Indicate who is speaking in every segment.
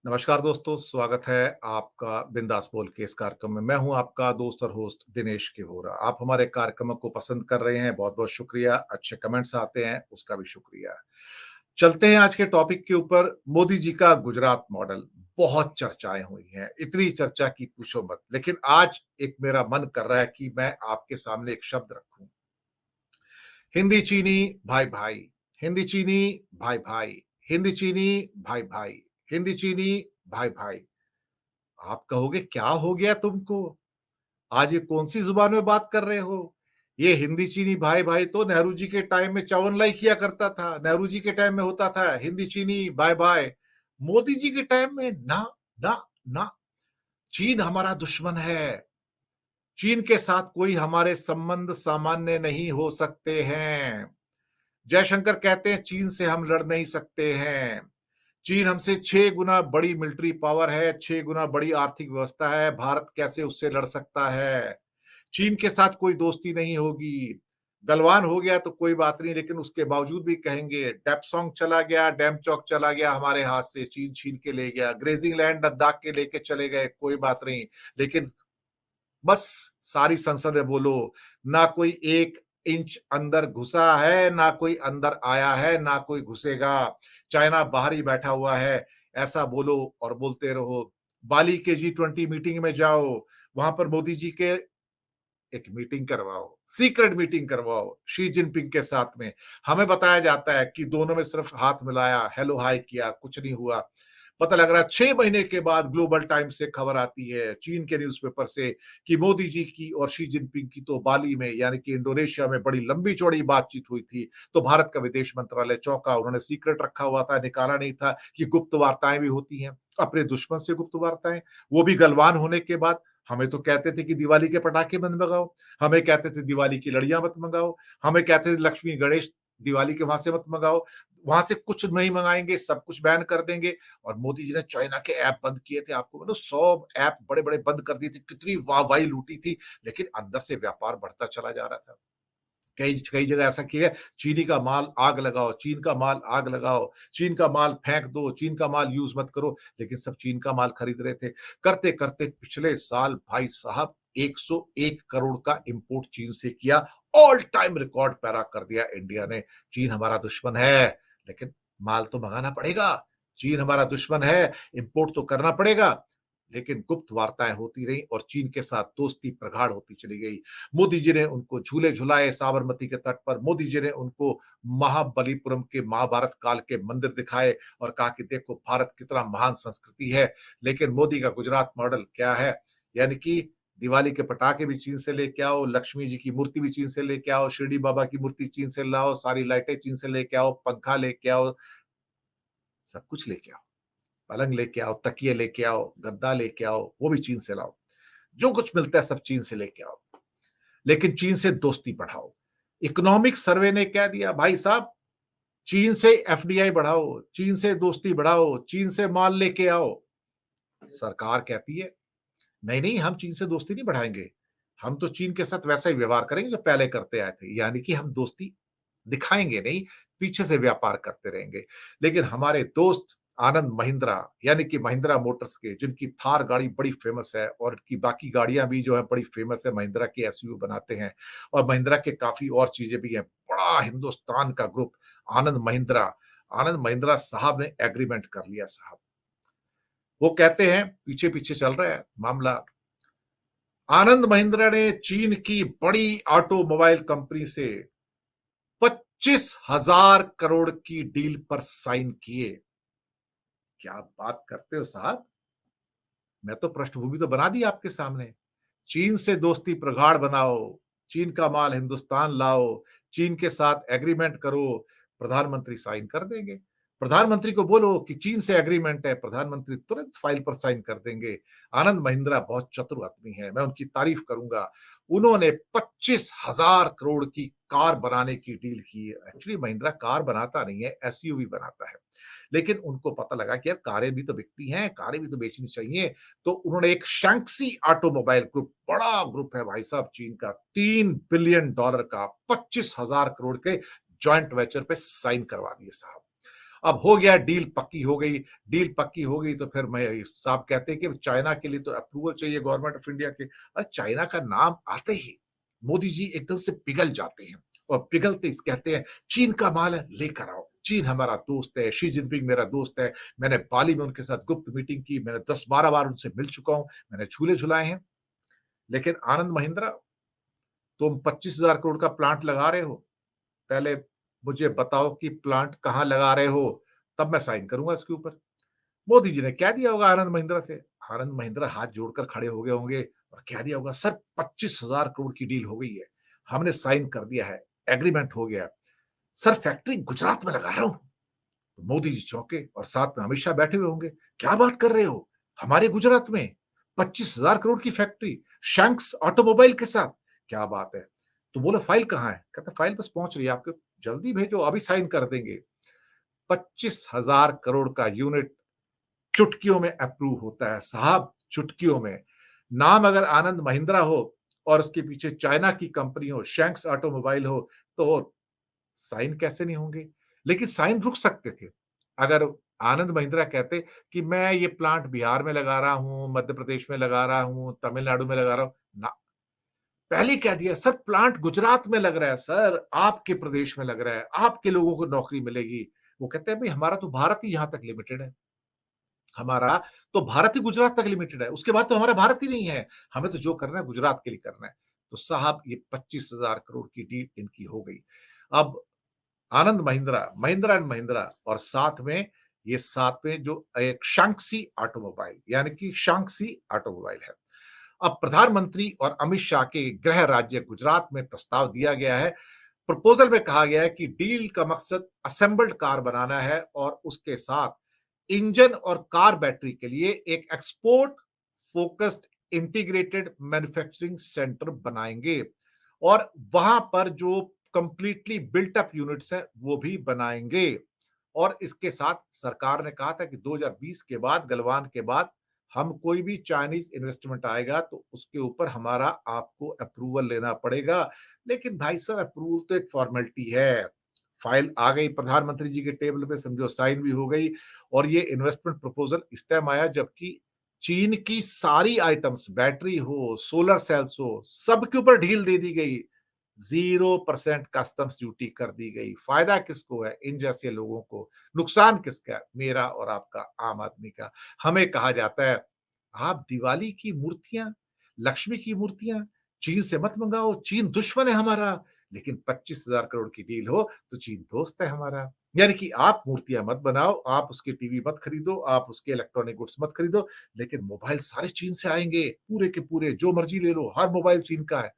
Speaker 1: नमस्कार दोस्तों, स्वागत है आपका बिंदास बोल के इस कार्यक्रम में। मैं हूं आपका दोस्त और होस्ट दिनेश केवोरा। आप हमारे कार्यक्रम को पसंद कर रहे हैं, बहुत-बहुत शुक्रिया। अच्छे कमेंट्स आते हैं, उसका भी शुक्रिया। चलते हैं आज के टॉपिक के ऊपर। मोदी जी का गुजरात मॉडल, बहुत चर्चाएँ हुई हैं, इतनी चर्चा की पूछो मत। लेकिन आज एक मेरा मन कर रहा है कि मैं आपके सामने एक शब्द रखूं। हिंदी चीनी भाई-भाई, हिंदी चीनी भाई-भाई, हिंदी चीनी भाई-भाई, हिंदी चीनी भाई-भाई। आप कहोगे क्या हो गया तुमको? आज ये कौन-सी ज़ुबान में बात कर रहे हो? ये हिंदी चीनी भाई-भाई तो नेहरू जी के टाइम में चौवन-लाई किया करता था। नेहरू जी के टाइम में होता था हिंदी चीनी बाय-बाय। मोदी जी के टाइम में ना, ना, ना। चीन हमारा दुश्मन है। चीन के साथ कोई हमारे संबंध सामान्य नहीं हो सकते हैं। जयशंकर कहते हैं चीन से हम लड़ नहीं सकते हैं। चीन हमसे 6 गुना बड़ी मिलिट्री पावर है, 6 गुना बड़ी आर्थिक व्यवस्था है, भारत कैसे उससे लड़ सकता है? चीन के साथ कोई दोस्ती नहीं होगी। गलवान हो गया तो कोई बात नहीं, लेकिन उसके बावजूद भी कहेंगे डेपसोंग चला गया, डेमचौक चला गया हमारे हाथ से, चीन छीन के ले गया। ग्रेजिंग लैंड लद्दाख के लेके चले गए, कोई बात नहीं। लेकिन बस सारी संसद है बोलो, ना कोई 1 इंच अंदर घुसा है, ना कोई अंदर आया है, ना कोई घुसेगा। चाइना बाहर ही बैठा हुआ है, ऐसा बोलो और बोलते रहो। बाली के G20 मीटिंग में जाओ, वहां पर मोदी जी के एक मीटिंग करवाओ, सीक्रेट मीटिंग करवाओ शी जिनपिंग के साथ में। हमें बताया जाता है कि दोनों में सिर्फ हाथ मिलाया, हेलो हाय किया, कुछ नहीं हुआ। पता लग रहा है 6 महीने के बाद ग्लोबल टाइम्स से खबर आती है, चीन के न्यूज़पेपर से, कि मोदी जी की और शी जिनपिंग की तो बाली में यानी कि इंडोनेशिया में बड़ी लंबी-चौड़ी बातचीत हुई थी। तो भारत का विदेश मंत्रालय चौंका, उन्होंने सीक्रेट रखा हुआ था, निकाला नहीं था कि गुप्त वार्ताएँ भी होती हैं, अपने दुश्मन से गुप्त वार्ताएँ, वो भी गलवान होने के बाद। हमें तो कहते थे कि दिवाली के पटाखे मत मंगाओ, हमें कहते थे दिवाली की लड़ियाँ मत मंगाओ, हमें कहते थे लक्ष्मी गणेश दिवाली के वहाँ से मत मंगाओ, वहाँ से कुछ नहीं मंगाएँगे, सब कुछ बैन कर देंगे। और मोदी जी ने चाइना के ऐप बंद किए थे, आपको मालूम 100 ऐप बड़े-बड़े बंद कर दिए थे, कितनी वाहवाही लूटी थी, लेकिन अंदर से व्यापार बढ़ता चला जा रहा था। कई कई जगह ऐसा किया है, चीनी का माल आग लगाओ, चीन का माल आग लगाओ, चीन का माल फेंक दो, चीन का माल यूज़ मत करो, लेकिन सब चीन का माल खरीद रहे थे। करते-करते पिछले साल भाई साहब 101 करोड़ का इंपोर्ट चीन से किया, ऑल टाइम रिकॉर्ड पैरा कर दिया इंडिया ने। चीन हमारा दुश्मन है, लेकिन माल तो मंगाना पड़ेगा। चीन हमारा दुश्मन है, इंपोर्ट तो करना पड़ेगा। लेकिन गुप्त वार्ताएँ होती रहीं और चीन के साथ दोस्ती प्रगाढ़ होती चली गई। मोदी जी ने उनको झूले झुलाए साबरमती के तट पर, मोदी जी ने उनको महाबलीपुरम के महाभारत काल के मंदिर दिखाए और कहा कि देखो भारत कितना महान संस्कृति है। लेकिन मोदी का गुजरात मॉडल क्या है? यानी कि दिवाली के पटाखे भी चीन से लेके आओ, लक्ष्मी जी की मूर्ति भी चीन से लेके आओ, शिरडी बाबा की मूर्ति चीन से लाओ, सारी लाइटें चीन से लेके आओ, पंखा लेके आओ, सब कुछ लेके आओ। पलंग लेके आओ, तकिए लेके आओ, गद्दा लेके आओ, वो भी चीन से लाओ। जो कुछ मिलता है सब चीन से लेके आओ। लेकिन चीन से दोस्ती बढ़ाओ। इकोनॉमिक सर्वे ने कह दिया भाई साहब, चीन से एफडीआई बढ़ाओ, चीन से दोस्ती बढ़ाओ, चीन से माल लेके आओ। सरकार कहती है नहीं नहीं, हम चीन से दोस्ती नहीं बढ़ाएंगे, हम तो चीन के साथ वैसा ही व्यवहार करेंगे जो पहले करते आए थे, यानी कि हम दोस्ती दिखाएंगे नहीं, पीछे से व्यापार करते रहेंगे। लेकिन हमारे दोस्त आनंद महिंद्रा यानी कि महिंद्रा मोटर्स के, जिनकी थार गाड़ी बड़ी फेमस है और इनकी बाकी गाड़ियां भी जो है बड़ी फेमस है, महिंद्रा की एसयूवी बनाते हैं और महिंद्रा के काफी और चीजें भी हैं। बड़ा हिंदुस्तान का ग्रुप आनंद महिंद्रा साहब ने एग्रीमेंट कर लिया साहब। वो कहते हैं पीछे पीछे चल रहा है मामला। आनंद महिंद्रा ने चीन की बड़ी ऑटोमोबाइल कंपनी से 25,000 करोड़ की डील पर साइन किए। क्या बात करते हो साहब? मैं तो पृष्ठभूमि तो बना दी आपके सामने। चीन से दोस्ती प्रगाढ़ बनाओ, चीन का माल हिंदुस्तान लाओ, चीन के साथ एग्रीमेंट करो, प्रधानमंत्री साइन कर देंगे। प्रधानमंत्री को बोलो कि चीन से एग्रीमेंट है, प्रधानमंत्री तुरंत फाइल पर साइन कर देंगे। आनंद महिंद्रा बहुत चतुर आदमी है, मैं उनकी तारीफ करूंगा। उन्होंने 25,000 करोड़ की कार बनाने की डील की है। एक्चुअली महिंद्रा कार बनाता नहीं है, एसयूवी बनाता है। लेकिन उनको पता लगा कि यार कारें भी तो बिकती हैं, कारें भी तो बेचनी चाहिए। तो उन्होंने एक शैंक्सी ऑटोमोबाइल ग्रुप, बड़ा ग्रुप है भाई साहब चीन का, $3 बिलियन का 25,000 करोड़ के जॉइंट वेंचर पे साइन करवा दिए साहब। अब हो गया, डील पक्की हो गई। डील पक्की हो गई तो फिर मैं साहब कहते हैं कि चाइना के लिए तो अप्रूवल चाहिए गवर्नमेंट ऑफ इंडिया के। अरे चाइना का नाम आते ही मोदी जी एकदम से पिघल जाते हैं और पिघलते ही कहते हैं चीन का माल है लेकर आओ। चीन हमारा दोस्त है, शी जिनपिंग मेरा दोस्त है। मैंने बाली में उनके साथ गुप्त मीटिंग की, मैंने 10-12 बार उनसे मिल चुका हूं, मैंने झूले झुलाए हैं। लेकिन आनंद महिंद्रा, तुम 25,000 करोड़ का प्लांट लगा रहे हो, पहले मुझे बताओ कि प्लांट कहाँ लगा रहे हो, तब मैं साइन करूँगा इसके ऊपर। मोदी जी ने कह दिया होगा आनंद महिंद्रा से, आनंद महिंद्रा हाथ जोड़कर खड़े हो गए होंगे और कह दिया होगा सर 25,000 करोड़ की डील हो गई है, हमने साइन कर दिया है, एग्रीमेंट हो गया है। सर फैक्ट्री गुजरात में लगा रहा हूँ। तो मोदी जी चौंके और साथ में अमित शाह बैठे हुए होंगे। क्या बात कर रहे हो? हमारे गुजरात में 25,000 करोड़ की फैक्ट्री, शैंक्स ऑटोमोबाइल के साथ, क्या बात है? तो बोला फाइल कहाँ है? कहता फाइल बस पहुंच रही है आपके, जल्दी भेजो अभी साइन कर देंगे। 25,000 करोड़ का यूनिट चुटकियों में अप्रूव होता है साहब, चुटकियों में। नाम अगर आनंद महिंद्रा हो और उसके पीछे चाइना की कंपनी हो, शैंक्स ऑटोमोबाइल हो, तो साइन कैसे नहीं होंगे? लेकिन साइन रुक सकते थे। अगर आनंद महिंद्रा कहते कि मैं ये प्लांट बिहार में लगा रहा हूँ, मध्य प्रदेश में लगा रहा हूँ, तमिलनाडु में लगा रहा हूँ, ना, पहले ही कह दिया सर प्लांट गुजरात में लग रहा है सर, आपके प्रदेश में लग रहा है, आपके लोगों को नौकरी मिलेगी। वो कहते हैं भई हमारा तो भारत ही यहाँ तक लिमिटेड है। हमारा तो भारत ही गुजरात तक लिमिटेड है, उसके बाद तो हमारा भारत ही नहीं है। हमें तो जो करना है गुजरात के लिए करना है। तो साहब ये 25,000 करोड़ की डील इनकी हो गई। अब आनंद महिंद्रा, महिंद्रा एंड महिंद्रा और साथ में ये साथ में जो एक शांक्सी ऑटोमोबाइल यानी कि शांक्सी ऑटोमोबाइल है। अब प्रधानमंत्री और अमित शाह के गृह राज्य गुजरात में प्रस्ताव दिया गया है। प्रपोजल में कहा गया है कि डील का मकसद असेंबल्ड कार बनाना है और उसके साथ इंजन और कार बैटरी के लिए एक export focused integrated manufacturing centre बनाएंगे और वहां पर जो कंप्लीटली बिल्ट अप यूनिट्स हैं वो भी बनाएंगे। और इसके साथ सरकार ने कहा था कि 2020 के बाद, गलवान के बाद हम कोई भी चाइनीज इन्वेस्टमेंट आएगा तो उसके ऊपर हमारा आपको अप्रूवल लेना पड़ेगा। लेकिन भाई साहब अप्रूवल तो एक फॉर्मेलिटी है। फाइल आ गई प्रधानमंत्री जी के टेबल पे, समझो साइन भी हो गई और ये इन्वेस्टमेंट प्रपोजल इस टाइम आया जबकि चीन की सारी आइटम्स, बैटरी हो, सोलर सेल्स हो, सबके ऊपर ढील दे दी गई। 0% कस्टम्स ड्यूटी कर दी गई। फायदा किसको है? इन जैसे लोगों को। नुकसान किसका है? मेरा और आपका, आम आदमी का। हमें कहा जाता है आप दिवाली की मूर्तियां, लक्ष्मी की मूर्तियां चीन से मत मंगाओ, चीन दुश्मन है हमारा। लेकिन 25,000 करोड़ की डील हो तो चीन दोस्त है हमारा। यानी कि आप मूर्तियां मत बनाओ, आप उसके टीवी मत खरीदो, आप उसके इलेक्ट्रॉनिक गुड्स मत खरीदो, लेकिन मोबाइल सारे चीन से आएंगे, पूरे के पूरे, जो मर्जी ले लो, हर मोबाइल चीन का है।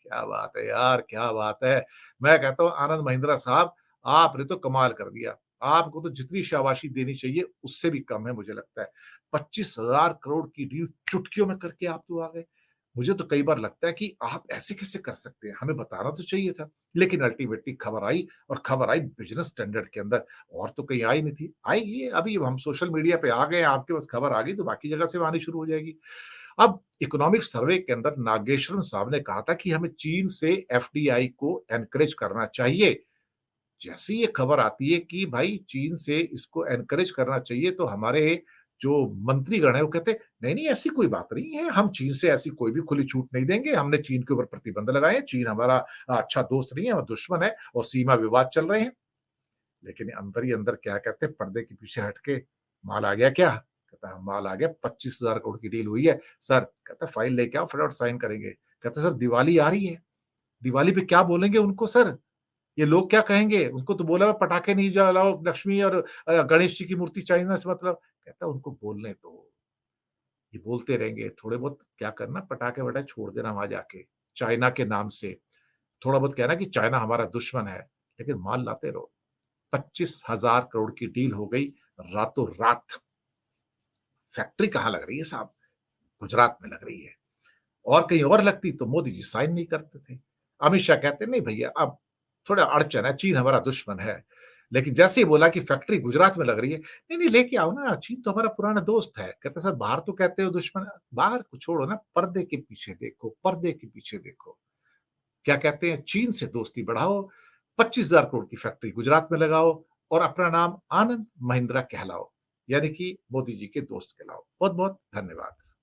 Speaker 1: क्या बात है यार, क्या बात है। मैं कहता हूँ आनंद महिंद्रा साहब, आपने तो कमाल कर दिया। आपको तो जितनी शाबाशी देनी चाहिए उससे भी कम है मुझे लगता है। 25,000 करोड़ की डील चुटकियों में करके आप तो आ गए। मुझे तो कई बार लगता है कि आप ऐसे कैसे कर सकते हैं? हमें बताना तो चाहिए था। लेकिन अल्टीमेटली खबर आई और खबर आई बिज़नेस स्टैंडर्ड के अंदर, और तो कहीं आई नहीं थी। आएगी, अभी हम सोशल मीडिया पे आ गए हैं, आपके पास खबर आ गई तो बाकी जगह से आनी शुरू हो जाएगी। अब इकोनॉमिक सर्वे के अंदर नागेश्वरन साहब ने कहा था कि हमें चीन से एफडीआई को एनकरेज करना चाहिए। जैसे ये खबर आती है कि भाई चीन से इसको एनकरेज करना चाहिए तो हमारे जो मंत्रीगण है वो कहते हैं नहीं नहीं ऐसी कोई बात नहीं है, हम चीन से ऐसी कोई भी खुली छूट नहीं देंगे, हमने चीन के ऊपर प्रतिबंध लगाए हैं, चीन हमारा अच्छा दोस्त नहीं है, हमारा दुश्मन है और सीमा विवाद चल रहे हैं। लेकिन अंदर ही अंदर क्या कहते हैं, पर्दे के पीछे हट के माल आ गया क्या? कहता है माल आ गया, 25,000 करोड़ की डील हुई है। सर कहता है फाइल लेके आओ, फटाफट साइन करेंगे। कहता है सर दिवाली आ रही है, दिवाली पे क्या बोलेंगे उनको सर? ये लोग क्या कहेंगे? उनको तो बोला है पटाखे नहीं जलाओ, लक्ष्मी और गणेश जी की मूर्ति चाइना से मतलब। कहता है उनको बोलने दो, ये बोलते रहेंगे, थोड़े बहुत क्या करना, पटाखे-वटाखे छोड़ देना वहाँ जाके, चाइना के नाम से। थोड़ा बहुत कहना कि चाइना हमारा दुश्मन है, लेकिन माल लाते रहो। 25,000 करोड़ की डील हो गई रातों रात। फैक्ट्री कहाँ लग रही है साहब? गुजरात में लग रही है। और कहीं और लगती तो मोदी जी साइन नहीं करते थे। अमित शाह कहते नहीं भैया अब थोड़ा अड़चन है, चीन हमारा दुश्मन है। लेकिन जैसे ही बोला कि फैक्ट्री गुजरात में लग रही है, नहीं नहीं लेके आओ ना, चीन तो हमारा पुराना दोस्त है। कहते सर बाहर तो कहते हो दुश्मन है, बाहर को छोड़ो ना, पर्दे के पीछे देखो, पर्दे के पीछे देखो। क्या कहते हैं, चीन से दोस्ती बढ़ाओ, 25,000 करोड़ की फैक्ट्री गुजरात में लगाओ और अपना नाम आनंद महिंद्रा कहलाओ, यानी कि मोदी जी के दोस्त कहलाओ। बहुत-बहुत धन्यवाद।